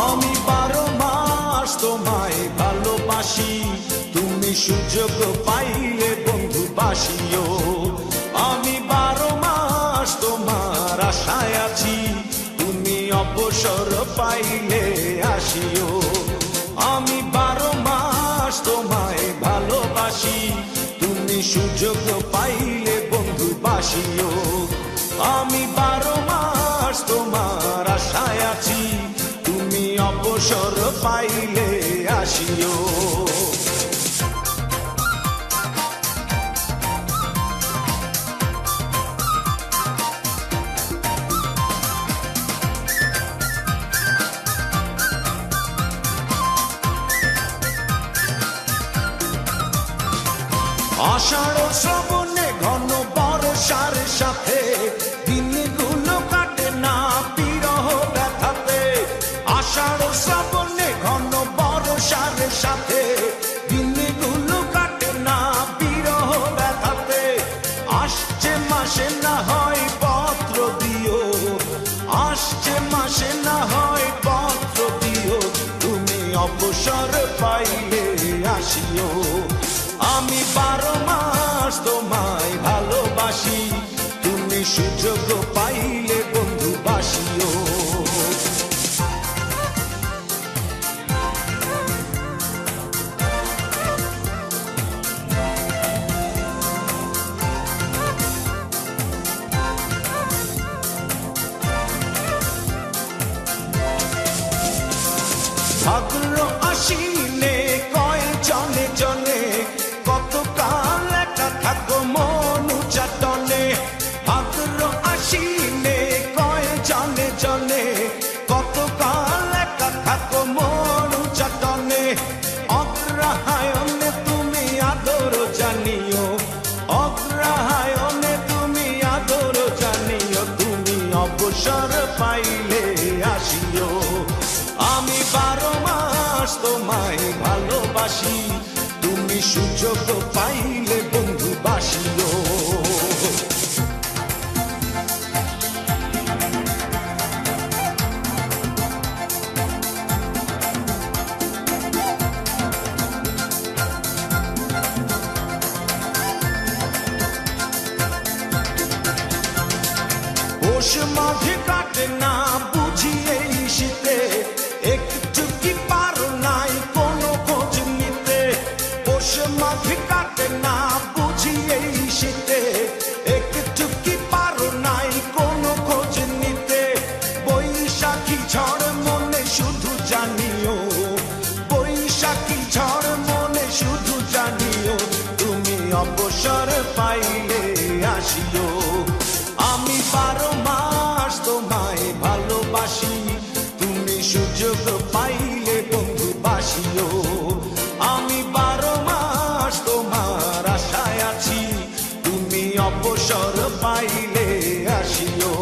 আমি 12 মাস তোমায় ভালোবাসি, তুমি সুযোগ পাইলে বন্ধু বাসিও। আমি 12 মাস তোমার আশায় আছি, তুমি অবসর পাইলে আসিও। আমি 12 মাস তোমায় ভালোবাসি, তুমি সুযোগ পাইলে বন্ধু বাসিও। আমি 12 মাস তোমার আশায় আছি, তুমি অবসর পাইলে আসিও। আষাঢ় শ্রাবণে ঘন বর্ষার সাথে দিনগুলো কাটে না বিরহ ব্যথাতে। আষাঢ় শ্রাবণে ঘন বর্ষার সাথে দিনগুলো কাটে না বিরহ ব্যথাতে। আসছে মাসে না হয় পত্র দিও, আসছে মাসে না হয় পত্র দিও, তুমি অবসর পাইলে আসিও। আমি 12 মাস তোমায় ভালোবাসি, তুমি সুযোগ পাইলে বন্ধু বাসিও। ভাদ্র আশ্বিনে কয় জনে জনে, কতকাল একা থাকো মন চাটনে। ভাদ্র আশ্বিনে কয় জনে জনে, কতকাল একা থাকো মন চাটনে। অগ্রহায়ণে তুমি আদর জানিও, অগ্রহায়ণে তুমি আদর জানিও, তুমি অবসর পাইলে আসিও। আমি 12 মাস তোমায় ভালোবাসি, তুমি সুযোগ পাইলে বন্ধু বাসিও। পৌষ মাঘে কাটে না বুঝি এই শীতে, একটু কি পারো নাই কোনো খোঁজ নিতে। পৌষ মাঘে কাটে না বুঝি এই শীতে, একটু কি পারো নাই কোনো খোঁজ নিতে। বৈশাখী ঝড় মনে শুধু জানিও, বৈশাখী ঝড় মনে শুধু জানিও, তুমি অবসর পাইলে আসিও। আমি 12 মাস তোমায় ভালোবাসি, তুমি সুযোগ পাইলে বন্ধু বাসিও। আমি 12 মাস তোমার আশায় আছি, তুমি অবসর পাইলে আসিও।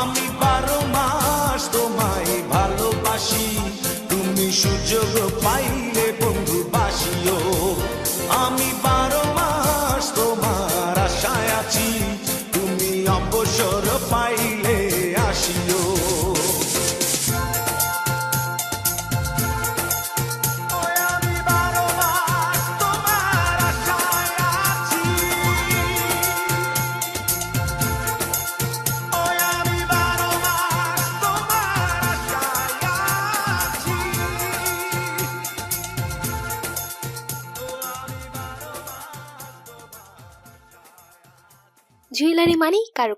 আমি 12 মাস তোমায় ভালোবাসি, তুমি সুযোগ পাইলে বন্ধু বাসিও। আমি 12 মাস তোমার আশায় আছি, তুমি অবসর পাইলে আসিও। জুয়েলারি মানেই কারো